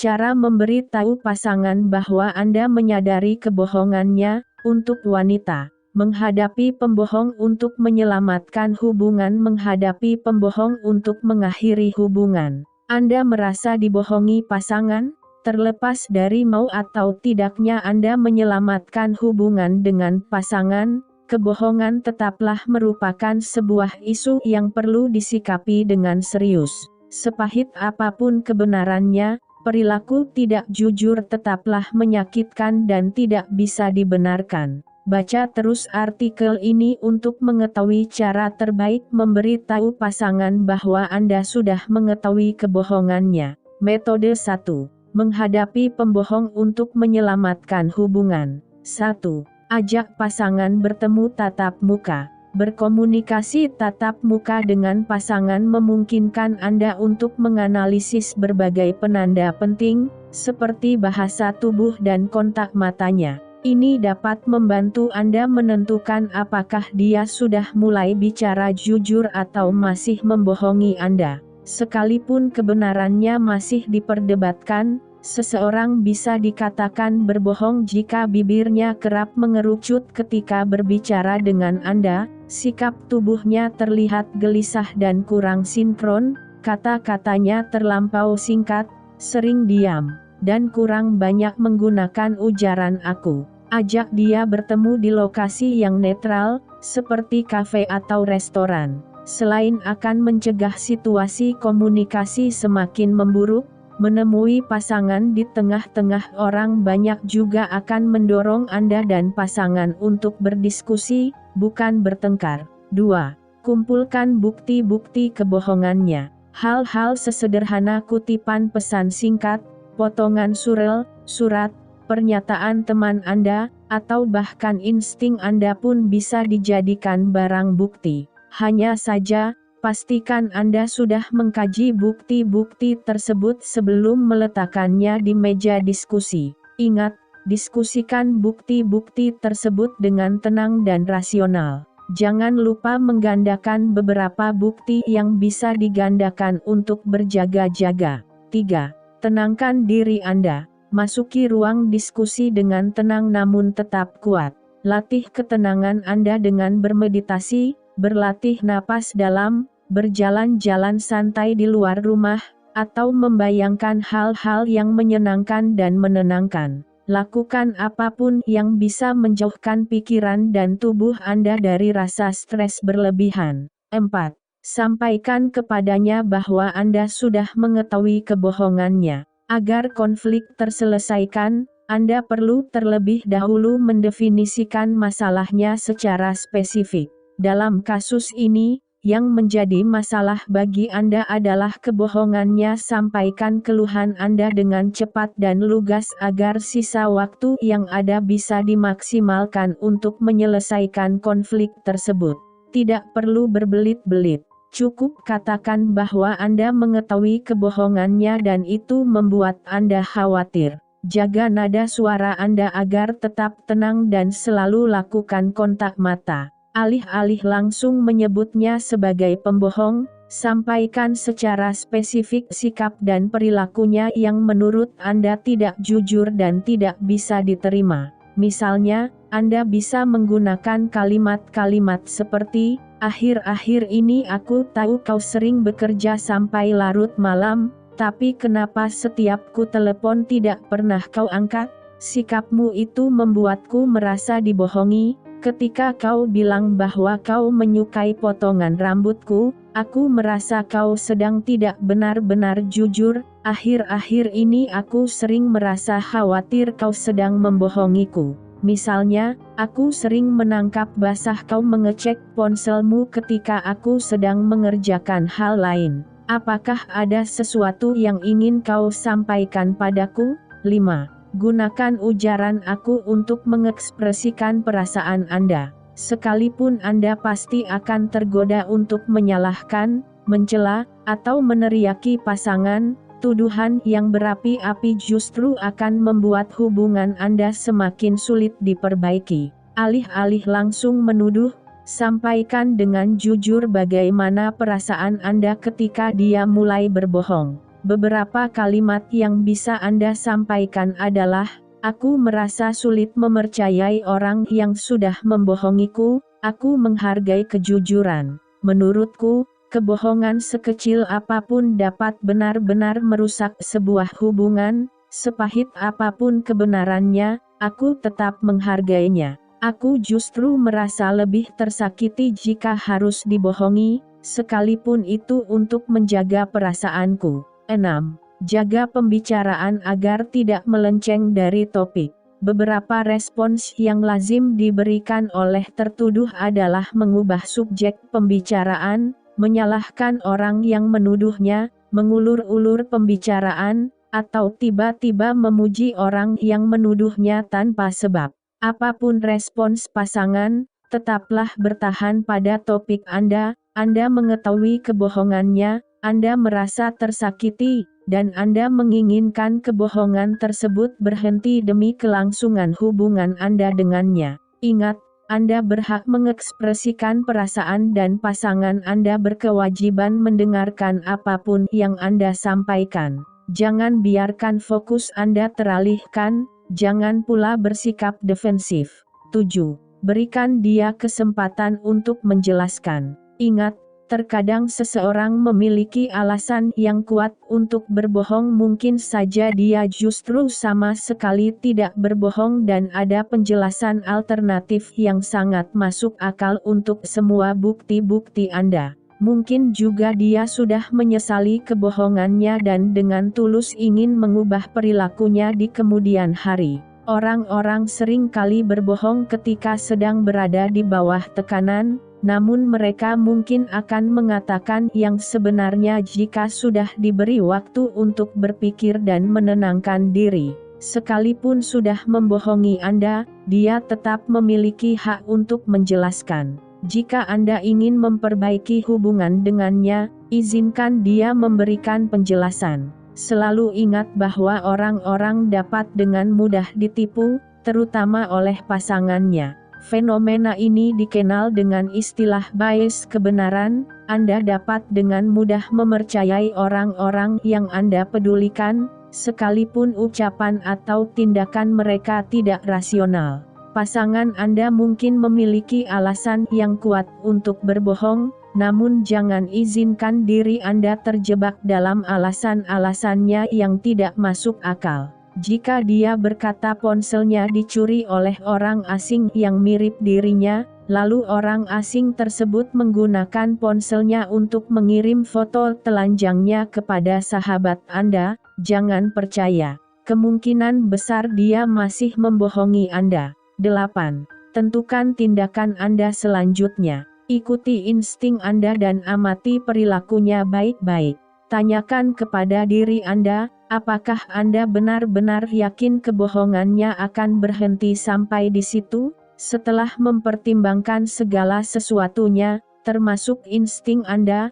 Cara memberi tahu pasangan bahwa Anda menyadari kebohongannya. Untuk wanita, menghadapi pembohong untuk menyelamatkan hubungan. Menghadapi pembohong untuk mengakhiri hubungan. Anda merasa dibohongi pasangan? Terlepas dari mau atau tidaknya Anda menyelamatkan hubungan dengan pasangan, kebohongan tetaplah merupakan sebuah isu yang perlu disikapi dengan serius. Sepahit apapun kebenarannya, perilaku tidak jujur tetaplah menyakitkan dan tidak bisa dibenarkan. Baca terus artikel ini untuk mengetahui cara terbaik memberi tahu pasangan bahwa Anda sudah mengetahui kebohongannya. Metode 1. Menghadapi pembohong untuk menyelamatkan hubungan. 1. Ajak pasangan bertemu tatap muka. Berkomunikasi tatap muka dengan pasangan memungkinkan Anda untuk menganalisis berbagai penanda penting, seperti bahasa tubuh dan kontak matanya. Ini dapat membantu Anda menentukan apakah dia sudah mulai bicara jujur atau masih membohongi Anda. Sekalipun kebenarannya masih diperdebatkan, seseorang bisa dikatakan berbohong jika bibirnya kerap mengerucut ketika berbicara dengan Anda, sikap tubuhnya terlihat gelisah dan kurang sinkron, kata-katanya terlampau singkat, sering diam, dan kurang banyak menggunakan ujaran aku. Ajak dia bertemu di lokasi yang netral, seperti kafe atau restoran. Selain akan mencegah situasi komunikasi semakin memburuk, menemui pasangan di tengah-tengah orang banyak juga akan mendorong Anda dan pasangan untuk berdiskusi, bukan bertengkar. 2. Kumpulkan bukti-bukti kebohongannya. Hal-hal sesederhana kutipan pesan singkat, potongan surel, surat, pernyataan teman Anda, atau bahkan insting Anda pun bisa dijadikan barang bukti. Hanya saja, pastikan Anda sudah mengkaji bukti-bukti tersebut sebelum meletakkannya di meja diskusi. Ingat, diskusikan bukti-bukti tersebut dengan tenang dan rasional. Jangan lupa menggandakan beberapa bukti yang bisa digandakan untuk berjaga-jaga. 3. Tenangkan diri Anda. Masuki ruang diskusi dengan tenang namun tetap kuat. Latih ketenangan Anda dengan bermeditasi, berlatih napas dalam, berjalan-jalan santai di luar rumah, atau membayangkan hal-hal yang menyenangkan dan menenangkan. Lakukan apapun yang bisa menjauhkan pikiran dan tubuh Anda dari rasa stres berlebihan. 4. Sampaikan kepadanya bahwa Anda sudah mengetahui kebohongannya. Agar konflik terselesaikan, Anda perlu terlebih dahulu mendefinisikan masalahnya secara spesifik. Dalam kasus ini, yang menjadi masalah bagi Anda adalah kebohongannya. Sampaikan keluhan Anda dengan cepat dan lugas agar sisa waktu yang ada bisa dimaksimalkan untuk menyelesaikan konflik tersebut. Tidak perlu berbelit-belit. Cukup katakan bahwa Anda mengetahui kebohongannya dan itu membuat Anda khawatir. Jaga nada suara Anda agar tetap tenang dan selalu lakukan kontak mata. Alih-alih langsung menyebutnya sebagai pembohong, sampaikan secara spesifik sikap dan perilakunya yang menurut Anda tidak jujur dan tidak bisa diterima. Misalnya, Anda bisa menggunakan kalimat-kalimat seperti, "Akhir-akhir ini aku tahu kau sering bekerja sampai larut malam, tapi kenapa setiap ku telepon tidak pernah kau angkat? Sikapmu itu membuatku merasa dibohongi. Ketika kau bilang bahwa kau menyukai potongan rambutku, aku merasa kau sedang tidak benar-benar jujur. Akhir-akhir ini aku sering merasa khawatir kau sedang membohongiku. Misalnya, aku sering menangkap basah kau mengecek ponselmu ketika aku sedang mengerjakan hal lain. Apakah ada sesuatu yang ingin kau sampaikan padaku?" 5. Gunakan ujaran aku untuk mengekspresikan perasaan Anda. Sekalipun Anda pasti akan tergoda untuk menyalahkan, mencela, atau meneriaki pasangan, tuduhan yang berapi-api justru akan membuat hubungan Anda semakin sulit diperbaiki. Alih-alih langsung menuduh, sampaikan dengan jujur bagaimana perasaan Anda ketika dia mulai berbohong. Beberapa kalimat yang bisa Anda sampaikan adalah, "Aku merasa sulit mempercayai orang yang sudah membohongiku, aku menghargai kejujuran. Menurutku, kebohongan sekecil apapun dapat benar-benar merusak sebuah hubungan, sepahit apapun kebenarannya, aku tetap menghargainya. Aku justru merasa lebih tersakiti jika harus dibohongi, sekalipun itu untuk menjaga perasaanku." 6. Jaga pembicaraan agar tidak melenceng dari topik. Beberapa respons yang lazim diberikan oleh tertuduh adalah mengubah subjek pembicaraan, menyalahkan orang yang menuduhnya, mengulur-ulur pembicaraan, atau tiba-tiba memuji orang yang menuduhnya tanpa sebab. Apapun respons pasangan, tetaplah bertahan pada topik Anda. Anda mengetahui kebohongannya, Anda merasa tersakiti, dan Anda menginginkan kebohongan tersebut berhenti demi kelangsungan hubungan Anda dengannya. Ingat, Anda berhak mengekspresikan perasaan dan pasangan Anda berkewajiban mendengarkan apapun yang Anda sampaikan. Jangan biarkan fokus Anda teralihkan, jangan pula bersikap defensif. 7. Berikan dia kesempatan untuk menjelaskan. Ingat, terkadang seseorang memiliki alasan yang kuat untuk berbohong, mungkin saja dia justru sama sekali tidak berbohong dan ada penjelasan alternatif yang sangat masuk akal untuk semua bukti-bukti Anda. Mungkin juga dia sudah menyesali kebohongannya dan dengan tulus ingin mengubah perilakunya di kemudian hari. Orang-orang sering kali berbohong ketika sedang berada di bawah tekanan, namun mereka mungkin akan mengatakan yang sebenarnya jika sudah diberi waktu untuk berpikir dan menenangkan diri. Sekalipun sudah membohongi Anda, dia tetap memiliki hak untuk menjelaskan. Jika Anda ingin memperbaiki hubungan dengannya, izinkan dia memberikan penjelasan. Selalu ingat bahwa orang-orang dapat dengan mudah ditipu, terutama oleh pasangannya. Fenomena ini dikenal dengan istilah bias kebenaran. Anda dapat dengan mudah mempercayai orang-orang yang Anda pedulikan, sekalipun ucapan atau tindakan mereka tidak rasional. Pasangan Anda mungkin memiliki alasan yang kuat untuk berbohong, namun jangan izinkan diri Anda terjebak dalam alasan-alasannya yang tidak masuk akal. Jika dia berkata ponselnya dicuri oleh orang asing yang mirip dirinya, lalu orang asing tersebut menggunakan ponselnya untuk mengirim foto telanjangnya kepada sahabat Anda, jangan percaya. Kemungkinan besar dia masih membohongi Anda. 8. Tentukan tindakan Anda selanjutnya. Ikuti insting Anda dan amati perilakunya baik-baik. Tanyakan kepada diri Anda, apakah Anda benar-benar yakin kebohongannya akan berhenti sampai di situ? Setelah mempertimbangkan segala sesuatunya, termasuk insting Anda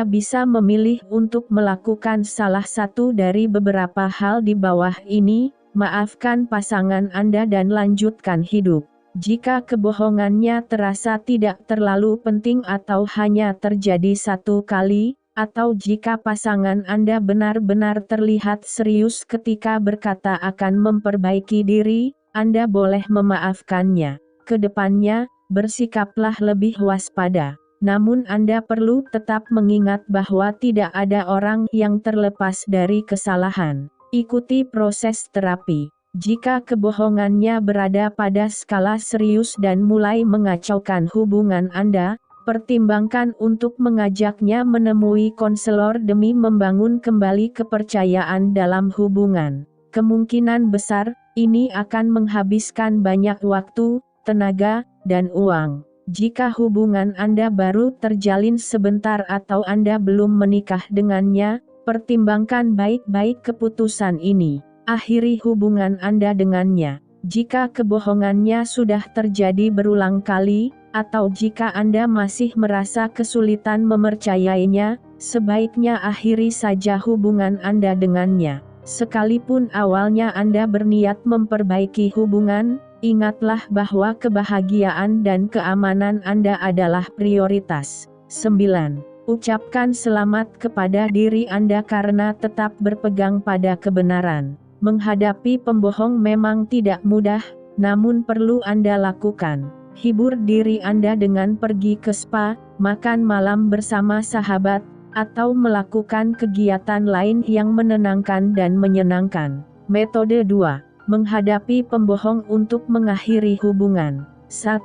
bisa memilih untuk melakukan salah satu dari beberapa hal di bawah ini: maafkan pasangan Anda dan lanjutkan hidup. Jika kebohongannya terasa tidak terlalu penting atau hanya terjadi satu kali, atau jika pasangan Anda benar-benar terlihat serius ketika berkata akan memperbaiki diri, Anda boleh memaafkannya. Kedepannya, bersikaplah lebih waspada. Namun Anda perlu tetap mengingat bahwa tidak ada orang yang terlepas dari kesalahan. Ikuti proses terapi. Jika kebohongannya berada pada skala serius dan mulai mengacaukan hubungan Anda, pertimbangkan untuk mengajaknya menemui konselor demi membangun kembali kepercayaan dalam hubungan. Kemungkinan besar, ini akan menghabiskan banyak waktu, tenaga, dan uang. Jika hubungan Anda baru terjalin sebentar atau Anda belum menikah dengannya, pertimbangkan baik-baik keputusan ini. Akhiri hubungan Anda dengannya. Jika kebohongannya sudah terjadi berulang kali, atau jika Anda masih merasa kesulitan mempercayainya, sebaiknya akhiri saja hubungan Anda dengannya. Sekalipun awalnya Anda berniat memperbaiki hubungan, ingatlah bahwa kebahagiaan dan keamanan Anda adalah prioritas. 9. Ucapkan selamat kepada diri Anda karena tetap berpegang pada kebenaran. Menghadapi pembohong memang tidak mudah, namun perlu Anda lakukan. Hibur diri Anda dengan pergi ke spa, makan malam bersama sahabat, atau melakukan kegiatan lain yang menenangkan dan menyenangkan. Metode 2. Menghadapi pembohong untuk mengakhiri hubungan. 1.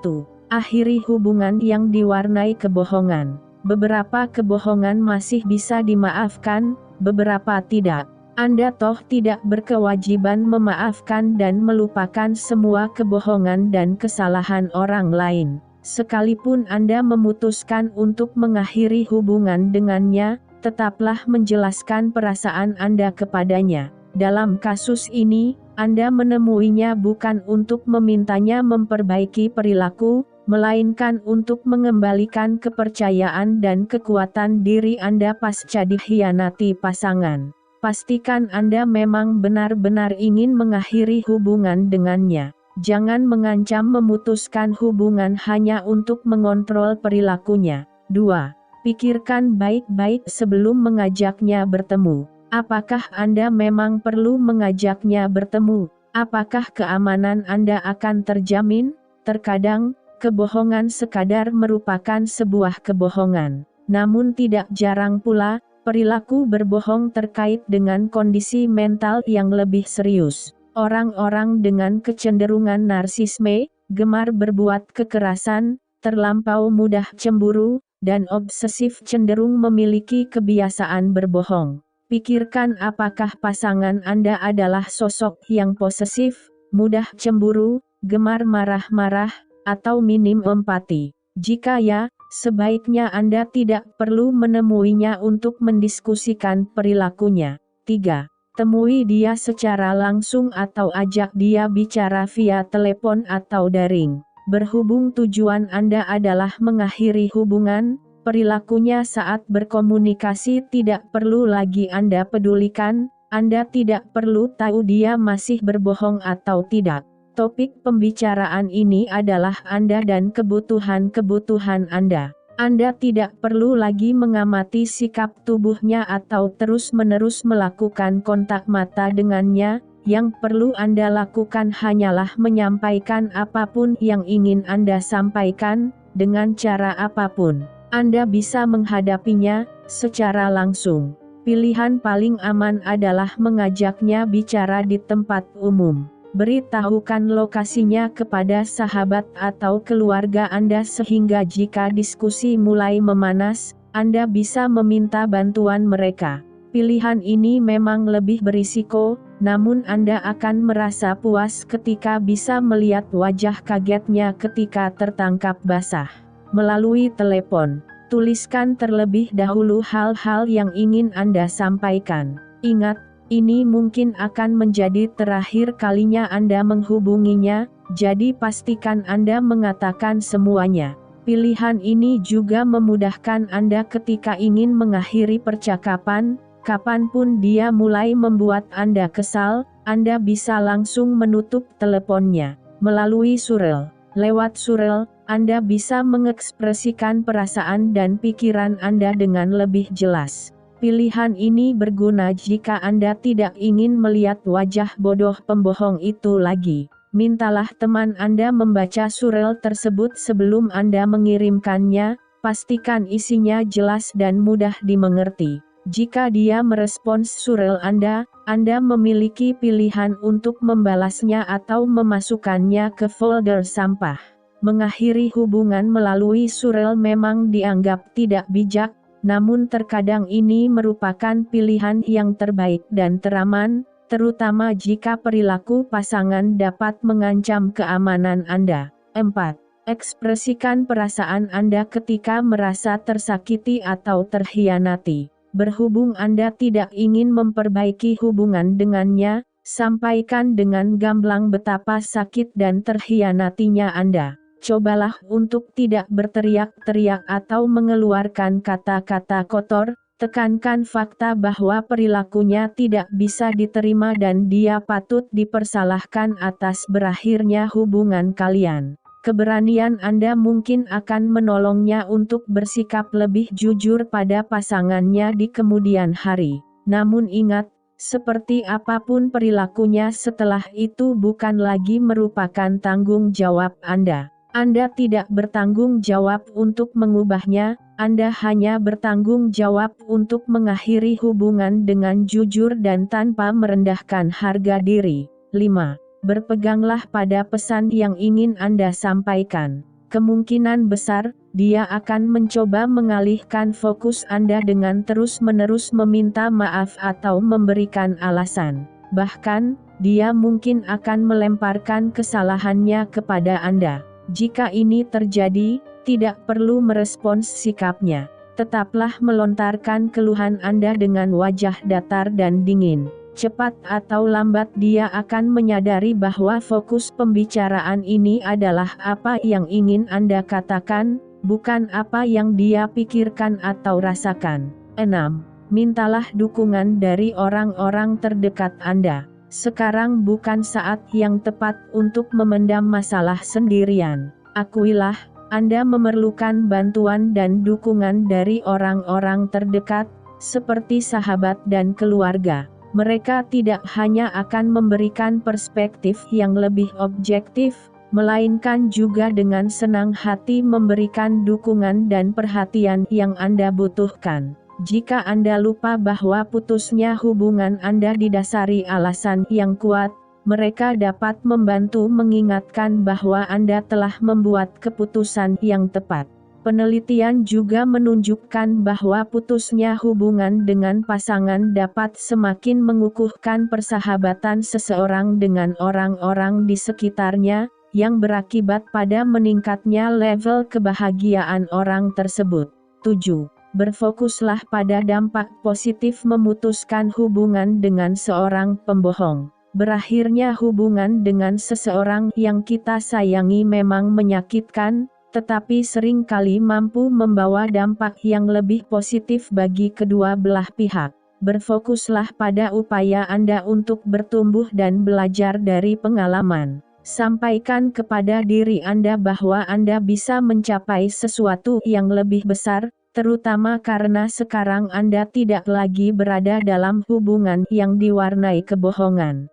Akhiri hubungan yang diwarnai kebohongan. Beberapa kebohongan masih bisa dimaafkan, beberapa tidak. Anda toh tidak berkewajiban memaafkan dan melupakan semua kebohongan dan kesalahan orang lain. Sekalipun Anda memutuskan untuk mengakhiri hubungan dengannya, tetaplah menjelaskan perasaan Anda kepadanya. Dalam kasus ini, Anda menemuinya bukan untuk memintanya memperbaiki perilaku, melainkan untuk mengembalikan kepercayaan dan kekuatan diri Anda pasca dikhianati pasangan. Pastikan Anda memang benar-benar ingin mengakhiri hubungan dengannya. Jangan mengancam memutuskan hubungan hanya untuk mengontrol perilakunya. 2. Pikirkan baik-baik sebelum mengajaknya bertemu. Apakah Anda memang perlu mengajaknya bertemu? Apakah keamanan Anda akan terjamin? Terkadang, kebohongan sekadar merupakan sebuah kebohongan. Namun tidak jarang pula, perilaku berbohong terkait dengan kondisi mental yang lebih serius. Orang-orang dengan kecenderungan narsisme, gemar berbuat kekerasan, terlampau mudah cemburu, dan obsesif cenderung memiliki kebiasaan berbohong. Pikirkan apakah pasangan Anda adalah sosok yang posesif, mudah cemburu, gemar marah-marah, atau minim empati. Jika ya, sebaiknya Anda tidak perlu menemuinya untuk mendiskusikan perilakunya. 3. Temui dia secara langsung atau ajak dia bicara via telepon atau daring. Berhubung tujuan Anda adalah mengakhiri hubungan, perilakunya saat berkomunikasi tidak perlu lagi Anda pedulikan. Anda tidak perlu tahu dia masih berbohong atau tidak. Topik pembicaraan ini adalah Anda dan kebutuhan-kebutuhan Anda. Anda tidak perlu lagi mengamati sikap tubuhnya atau terus-menerus melakukan kontak mata dengannya. Yang perlu Anda lakukan hanyalah menyampaikan apapun yang ingin Anda sampaikan, dengan cara apapun. Anda bisa menghadapinya secara langsung. Pilihan paling aman adalah mengajaknya bicara di tempat umum. Beritahukan lokasinya kepada sahabat atau keluarga Anda sehingga jika diskusi mulai memanas, Anda bisa meminta bantuan mereka. Pilihan ini memang lebih berisiko, namun Anda akan merasa puas ketika bisa melihat wajah kagetnya ketika tertangkap basah. Melalui telepon, tuliskan terlebih dahulu hal-hal yang ingin Anda sampaikan. Ingat, ini mungkin akan menjadi terakhir kalinya Anda menghubunginya, jadi pastikan Anda mengatakan semuanya. Pilihan ini juga memudahkan Anda ketika ingin mengakhiri percakapan, kapanpun dia mulai membuat Anda kesal, Anda bisa langsung menutup teleponnya. Melalui surel. Lewat surel, Anda bisa mengekspresikan perasaan dan pikiran Anda dengan lebih jelas. Pilihan ini berguna jika Anda tidak ingin melihat wajah bodoh pembohong itu lagi. Mintalah teman Anda membaca surel tersebut sebelum Anda mengirimkannya, pastikan isinya jelas dan mudah dimengerti. Jika dia merespons surel Anda memiliki pilihan untuk membalasnya atau memasukkannya ke folder sampah. Mengakhiri hubungan melalui surel memang dianggap tidak bijak, namun terkadang ini merupakan pilihan yang terbaik dan teraman, terutama jika perilaku pasangan dapat mengancam keamanan Anda. 4. Ekspresikan perasaan Anda ketika merasa tersakiti atau terhianati. Berhubung Anda tidak ingin memperbaiki hubungan dengannya, sampaikan dengan gamblang betapa sakit dan terhianatinya Anda. Cobalah untuk tidak berteriak-teriak atau mengeluarkan kata-kata kotor, tekankan fakta bahwa perilakunya tidak bisa diterima dan dia patut dipersalahkan atas berakhirnya hubungan kalian. Keberanian Anda mungkin akan menolongnya untuk bersikap lebih jujur pada pasangannya di kemudian hari. Namun ingat, seperti apapun perilakunya setelah itu bukan lagi merupakan tanggung jawab Anda. Anda tidak bertanggung jawab untuk mengubahnya, Anda hanya bertanggung jawab untuk mengakhiri hubungan dengan jujur dan tanpa merendahkan harga diri. 5. Berpeganglah pada pesan yang ingin Anda sampaikan. Kemungkinan besar, dia akan mencoba mengalihkan fokus Anda dengan terus-menerus meminta maaf atau memberikan alasan. Bahkan, dia mungkin akan melemparkan kesalahannya kepada Anda. Jika ini terjadi, tidak perlu merespons sikapnya. Tetaplah melontarkan keluhan Anda dengan wajah datar dan dingin. Cepat atau lambat dia akan menyadari bahwa fokus pembicaraan ini adalah apa yang ingin Anda katakan, bukan apa yang dia pikirkan atau rasakan. 6. Mintalah dukungan dari orang-orang terdekat Anda. Sekarang bukan saat yang tepat untuk memendam masalah sendirian. Akuilah, Anda memerlukan bantuan dan dukungan dari orang-orang terdekat, seperti sahabat dan keluarga. Mereka tidak hanya akan memberikan perspektif yang lebih objektif, melainkan juga dengan senang hati memberikan dukungan dan perhatian yang Anda butuhkan. Jika Anda lupa bahwa putusnya hubungan Anda didasari alasan yang kuat, mereka dapat membantu mengingatkan bahwa Anda telah membuat keputusan yang tepat. Penelitian juga menunjukkan bahwa putusnya hubungan dengan pasangan dapat semakin mengukuhkan persahabatan seseorang dengan orang-orang di sekitarnya, yang berakibat pada meningkatnya level kebahagiaan orang tersebut. 7. Berfokuslah pada dampak positif memutuskan hubungan dengan seorang pembohong. Berakhirnya hubungan dengan seseorang yang kita sayangi memang menyakitkan, tetapi sering kali mampu membawa dampak yang lebih positif bagi kedua belah pihak. Berfokuslah pada upaya Anda untuk bertumbuh dan belajar dari pengalaman. Sampaikan kepada diri Anda bahwa Anda bisa mencapai sesuatu yang lebih besar, terutama karena sekarang Anda tidak lagi berada dalam hubungan yang diwarnai kebohongan.